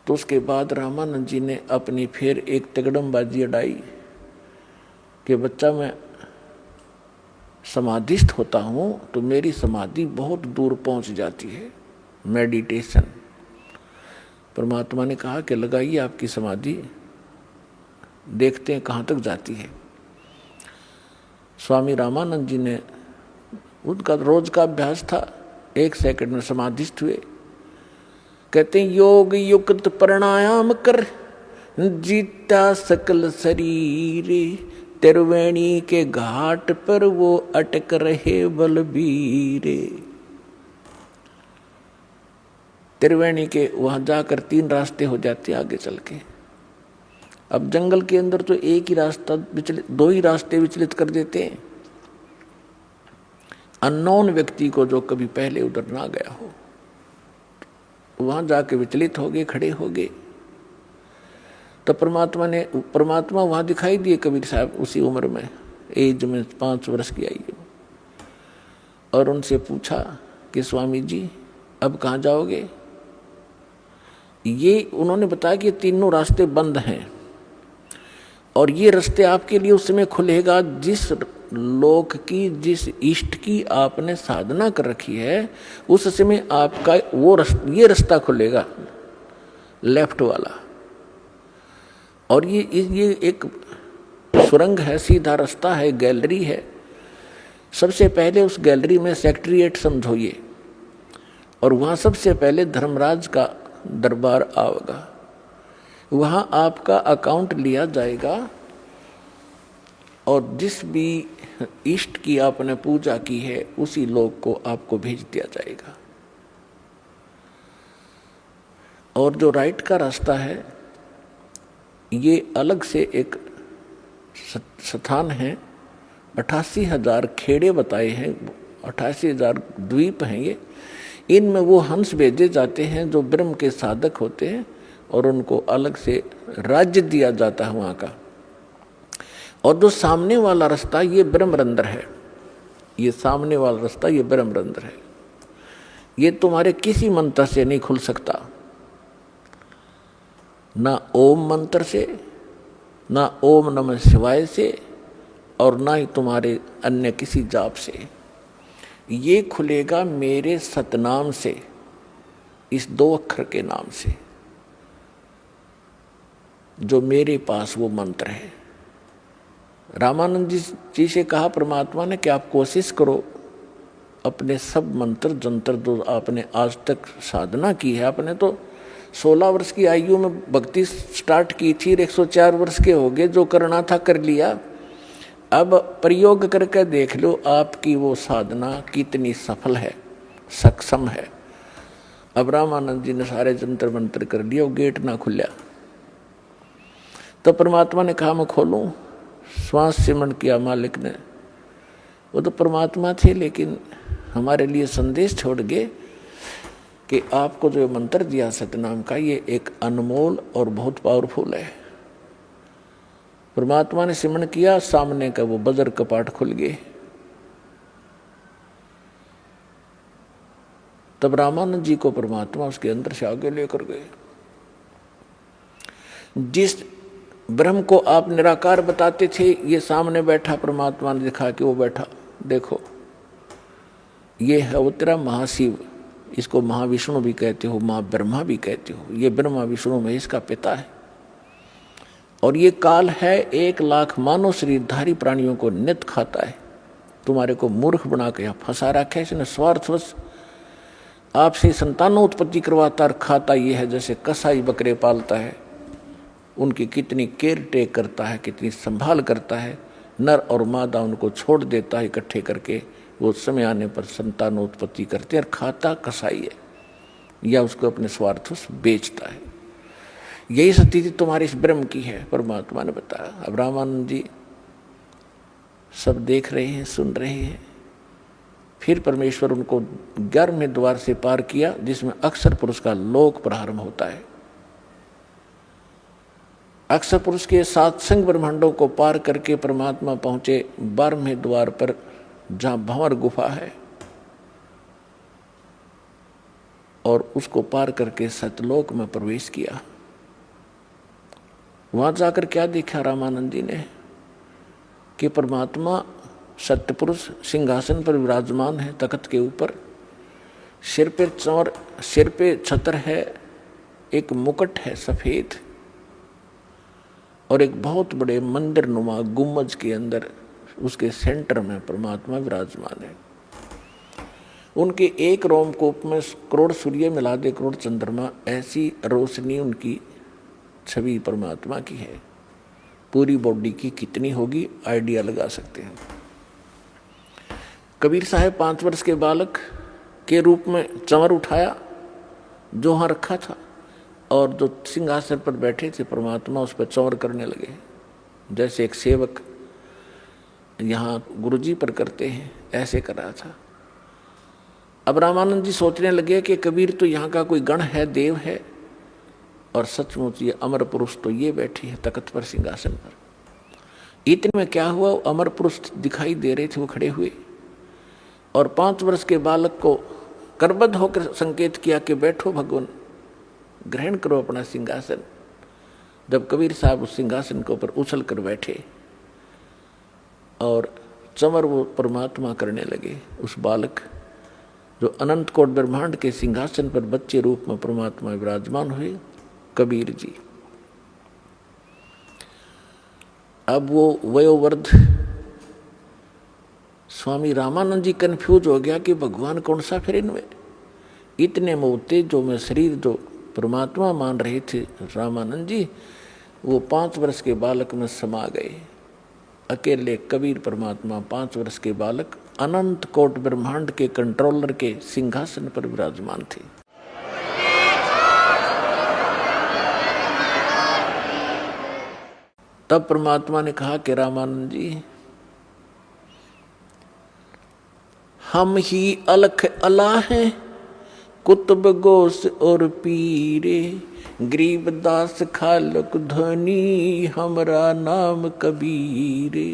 तो उसके बाद रामानंद जी ने अपनी फिर एक तिगड़मबाजी अड़ाई कि बच्चा, मैं समाधिस्थ होता हूँ तो मेरी समाधि बहुत दूर पहुँच जाती है, मेडिटेशन। परमात्मा ने कहा कि लगाइए आपकी समाधि, देखते हैं कहाँ तक जाती है। स्वामी रामानंद जी ने, उनका रोज का अभ्यास था, 1 सेकंड में समाधिस्थ हुए। कहते हैं योग युक्त प्राणायाम कर, जीता सकल शरीर, त्रिवेणी के घाट पर वो अटक रहे बलबीरे। त्रिवेणी के वहां जाकर 3 रास्ते हो जाते आगे चल के। अब जंगल के अंदर तो एक ही रास्ता विचलित, 2 ही रास्ते विचलित कर देते हैं। अननोन व्यक्ति को जो कभी पहले उधर ना गया हो, वहां जाके विचलित हो गए, खड़े हो गए। तो परमात्मा वहां दिखाई दिए कबीर साहब उसी उम्र में, एज में 5 वर्ष की आयु, और उनसे पूछा कि स्वामी जी अब कहाँ जाओगे। ये उन्होंने बताया कि तीनों रास्ते बंद हैं और ये रास्ते आपके लिए उस समय खुलेगा जिस लोक की, जिस इष्ट की आपने साधना कर रखी है, उस समय आपका ये रास्ता खुलेगा, लेफ्ट वाला। और ये एक सुरंग है, सीधा रास्ता है, गैलरी है। सबसे पहले उस गैलरी में सेक्रेटेरिएट समझोइए, और वहाँ सबसे पहले धर्मराज का दरबार आएगा। वहाँ आपका अकाउंट लिया जाएगा और जिस भी इष्ट की आपने पूजा की है उसी लोक को आपको भेज दिया जाएगा। और जो राइट का रास्ता है ये अलग से एक स्थान है, 88,000 खेड़े बताए हैं, 88,000 द्वीप हैं ये। इनमें वो हंस भेजे जाते हैं जो ब्रह्म के साधक होते हैं और उनको अलग से राज्य दिया जाता है वहाँ का। और जो सामने वाला रास्ता ये ब्रह्मरंध्र है, ये सामने वाला रास्ता ये ब्रह्मरंध्र है। ये तुम्हारे किसी मंत्र से नहीं खुल सकता, ना ओम मंत्र से, ना ओम नमः शिवाय से, और ना ही तुम्हारे अन्य किसी जाप से। ये खुलेगा मेरे सतनाम से, इस 2 अक्षर के नाम से, जो मेरे पास वो मंत्र है। रामानंद जी से कहा परमात्मा ने कि आप कोशिश करो अपने सब मंत्र जंतर जो आपने आज तक साधना की है। आपने तो 16 वर्ष की आयु में भक्ति स्टार्ट की थी, 104 वर्ष के हो गए, जो करना था कर लिया। अब प्रयोग करके देख लो आपकी वो साधना कितनी सफल है, सक्षम है। अब रामानंद जी ने सारे जंतर मंत्र कर लिया, वो गेट ना खुला। तो परमात्मा ने कहा मैं खोलूं। श्वास सिमरण किया मालिक ने। वो तो परमात्मा थे लेकिन हमारे लिए संदेश छोड़ गए कि आपको जो मंत्र दिया सतनाम का, ये एक अनमोल और बहुत पावरफुल है। परमात्मा ने सिमरण किया, सामने का वो बजर कपाट खुल गए। तब रामानंद जी को परमात्मा उसके अंदर से आगे लेकर गए। जिस ब्रह्म को आप निराकार बताते थे, ये सामने बैठा, परमात्मा ने दिखा कि वो बैठा, देखो ये है वो तेरा महाशिव। इसको महाविष्णु भी कहते हो, माँ ब्रह्मा भी कहते हो। ये ब्रह्मा विष्णु महेश का पिता है। और ये काल है 1 लाख मानव शरीरधारी प्राणियों को नित खाता है। तुम्हारे को मूर्ख बना के यहाँ फंसा रखा है इसने स्वार्थवश। आपसे संतानोत्पत्ति करवाता और खाता ये है जैसे कसाई बकरे पालता है, उनकी कितनी केयर टेक करता है, कितनी संभाल करता है। नर और मादा उनको छोड़ देता है इकट्ठे करके, वो समय आने पर संतानोत्पत्ति करते हैं। और खाता कसाई है या उसको अपने स्वार्थवश बेचता है। यही स्थिति तुम्हारी इस ब्रह्म की है, परमात्मा ने बताया। अब रामानंद जी सब देख रहे हैं, सुन रहे हैं। फिर परमेश्वर उनको 11वें द्वार से पार किया, जिसमें अक्षर पुरुष का लोक प्रारंभ होता है। अक्षर पुरुष के सत्संग ब्रह्मांडों को पार करके परमात्मा पहुंचे 12वें द्वार पर, जहां भंवर गुफा है, और उसको पार करके सतलोक में प्रवेश किया। वहां जाकर क्या देखा रामानंद जी ने कि परमात्मा सत्य पुरुष सिंहासन पर विराजमान है, तख्त के ऊपर, सिर पे चौर, सिर पे छत्र है, एक मुकुट है सफेद, और एक बहुत बड़े मंदिर नुमा गुम्बज के अंदर उसके सेंटर में परमात्मा विराजमान है। उनके एक रोमकूप में करोड़ सूर्य मिला दे करोड़ चंद्रमा, ऐसी रोशनी उनकी छवि परमात्मा की है। पूरी बॉडी की कितनी होगी आइडिया लगा सकते हैं। कबीर साहब 5 वर्ष के बालक के रूप में चंवर उठाया जो वहाँ रखा था, और जो सिंहासन पर बैठे थे परमात्मा उस पर चंवर करने लगे, जैसे एक सेवक यहाँ गुरुजी पर करते हैं, ऐसे कर रहा था। अब रामानंद जी सोचने लगे कि कबीर तो यहाँ का कोई गण है, देव है, और सचमुच ये अमर पुरुष तो ये बैठे हैं तख्त पर, सिंहासन पर। इतने में क्या हुआ, अमर पुरुष दिखाई दे रहे थे, वो खड़े हुए और 5 वर्ष के बालक को करबद्ध होकर संकेत किया कि बैठो भगवान, ग्रहण करो अपना सिंहासन। जब कबीर साहब उस सिंहासन के ऊपर उछल कर बैठे और चंवर वो परमात्मा करने लगे, उस बालक जो अनंत कोट ब्रह्मांड के सिंहासन पर बच्चे रूप में परमात्मा विराजमान हुए, कबीर जी। अब वो वयोवृद्ध स्वामी रामानंद जी कंफ्यूज हो गया कि भगवान कौन सा फिर इनमें। इतने मोते जो मैं शरीर जो परमात्मा मान रहे थे रामानंद जी, वो 5 वर्ष के बालक में समा गए। अकेले कबीर परमात्मा 5 वर्ष के बालक अनंत कोट ब्रह्मांड के कंट्रोलर के सिंहासन पर विराजमान थे। तब परमात्मा ने कहा कि रामानंद जी, हम ही अलख अला हैं, कुतुब गोस और पीरे, गरीबदास खालक धनी, हमरा नाम कबीरे।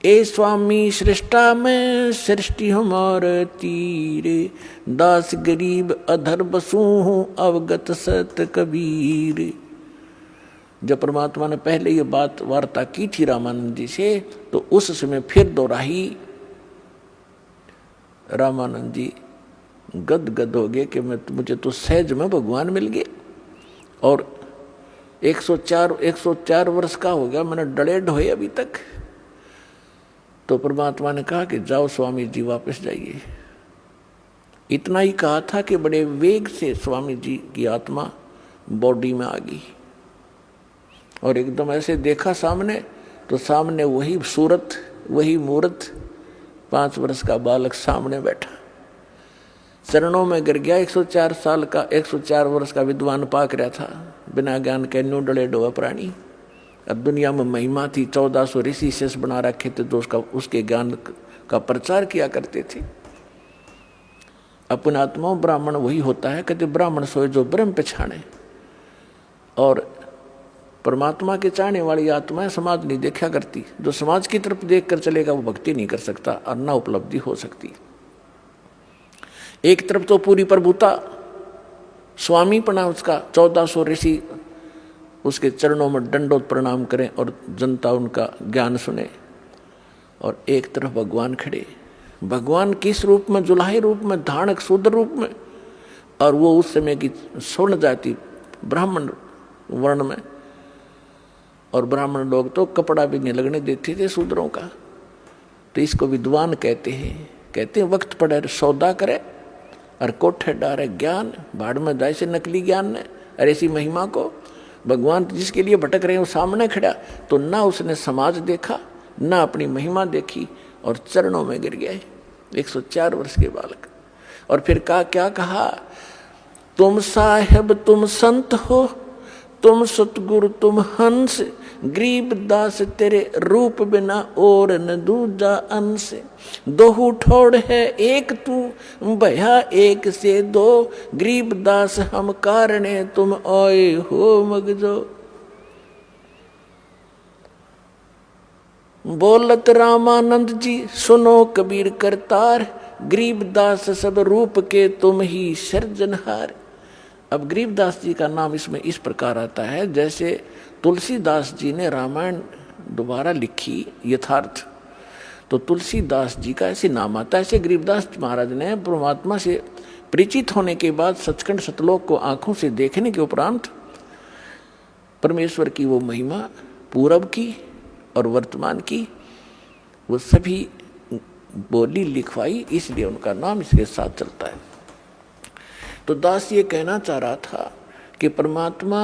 ए स्वामी सृष्टा में सृष्टि हमारे तीरे, दास गरीब अधर बसू हूँ अवगत सत कबीर। जब परमात्मा ने पहले ये बात वार्ता की थी रामानंद जी से, तो उस समय फिर दोहराई। रामानंद जी गदगद हो गए कि मुझे तो सहज में भगवान मिल गए, और 104 वर्ष का हो गया, मैंने डले ढोए अभी तक। तो परमात्मा ने कहा कि जाओ स्वामी जी वापस जाइए। इतना ही कहा था कि बड़े वेग से स्वामी जी की आत्मा बॉडी में आ गई, और एकदम ऐसे देखा सामने, तो सामने वही सूरत, वही मूर्त, 5 वर्ष का बालक सामने बैठा, चरणों में गिर गया। 104 वर्ष का विद्वान पाक रहा था, बिना ज्ञान के न्यू डले डोआ प्राणी। अब दुनिया में महिमा थी, 1400 ऋषि शेष बना रखे थे, तो उसके ज्ञान का प्रचार किया करते थे। अपन आत्मा ब्राह्मण वही होता है, कहते ब्राह्मण सोए जो ब्रह्म पछाने। और परमात्मा के चाहने वाली आत्माएं समाज नहीं देखा करती। जो समाज की तरफ देख कर चलेगा वो भक्ति नहीं कर सकता और ना उपलब्धि हो सकती। एक तरफ तो पूरी प्रभुता, स्वामी पना उसका, 1400 ऋषि उसके चरणों में दंडोत प्रणाम करें और जनता उनका ज्ञान सुने, और एक तरफ भगवान खड़े। भगवान किस रूप में? जुलाही रूप में, धानक शूद्र रूप में, और वो उस समय की स्वर्ण जाति ब्राह्मण वर्ण में, और ब्राह्मण लोग तो कपड़ा भी नहीं लगने देते थे शूद्रों का। तो इसको विद्वान कहते हैं वक्त पड़े सौदा करे और कोठे डारे ज्ञान, भाड़ में जाए से नकली ज्ञान ने। और ऐसी महिमा को भगवान जिसके लिए भटक रहे हैं वो सामने खड़ा, तो ना उसने समाज देखा ना अपनी महिमा देखी, और चरणों में गिर गए 104 वर्ष के बालक। और फिर क्या कहा? तुम साहेब तुम संत हो, तुम सतगुरु तुम हंस, गरीब दास तेरे रूप बिना और न दूजा अंश। दोहू ठोड़ है एक तू, भया एक से दो, गरीब दास हम कारणे तुम आए हो मगजो। बोलत रामानंद जी सुनो कबीर करतार, गरीब दास सब रूप के तुम ही सृजनहार। अब गरीबदास जी का नाम इसमें इस प्रकार आता है जैसे तुलसीदास जी ने रामायण दोबारा लिखी यथार्थ, तो तुलसीदास जी का ऐसे नाम आता है। ऐसे गरीबदास महाराज ने परमात्मा से परिचित होने के बाद सचखंड सतलोक को आंखों से देखने के उपरांत परमेश्वर की वो महिमा पूर्व की और वर्तमान की वो सभी बोली लिखवाई, इसलिए उनका नाम इसके साथ चलता है। तो दास ये कहना चाह रहा था कि परमात्मा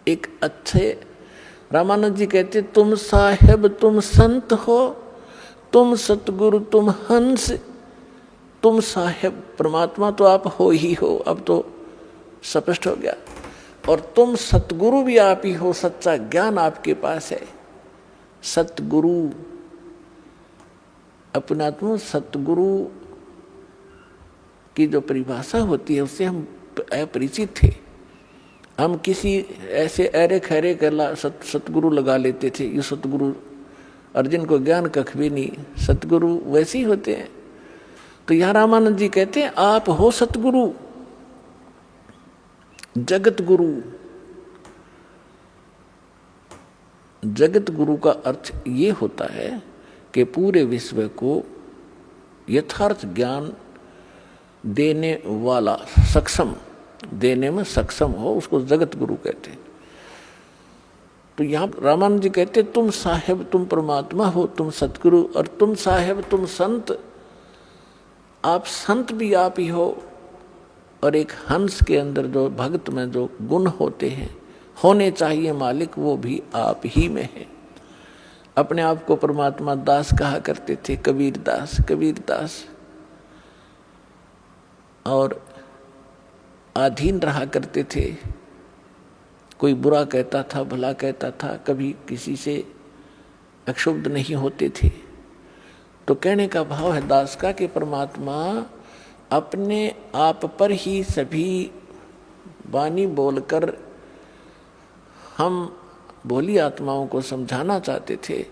एक अच्छे, रामानंद जी कहते तुम साहेब तुम संत हो, तुम सतगुरु तुम हंस, तुम साहेब परमात्मा तो आप हो ही हो, अब तो स्पष्ट हो गया, और तुम सतगुरु भी आप ही हो, सच्चा ज्ञान आपके पास है। सतगुरु अपना तुम सतगुरु की जो परिभाषा होती है उससे हम अपरिचित थे। हम किसी ऐसे अरे खैरे कर सतगुरु लगा लेते थे, ये सतगुरु, अर्जुन को ज्ञान कख भी नहीं, सतगुरु वैसे ही होते हैं। तो यहाँ रामानंद जी कहते हैं आप हो सतगुरु, जगत गुरु। जगत गुरु का अर्थ ये होता है कि पूरे विश्व को यथार्थ ज्ञान देने वाला, सक्षम, देने में सक्षम हो, उसको जगत गुरु कहते हैं। तो यहाँ रामानंद जी कहते तुम साहेब तुम परमात्मा हो, तुम सतगुरु, और तुम साहेब तुम संत, आप संत भी आप ही हो, और एक हंस के अंदर जो भक्त में जो गुण होते हैं, होने चाहिए मालिक, वो भी आप ही में है। अपने आप को परमात्मा दास कहा करते थे, कबीर दास, कबीर दास, और अधीन रहा करते थे। कोई बुरा कहता था, भला कहता था, कभी किसी से अक्षुब्ध नहीं होते थे। तो कहने का भाव है दास का कि परमात्मा अपने आप पर ही सभी वाणी बोलकर हम भोली आत्माओं को समझाना चाहते थे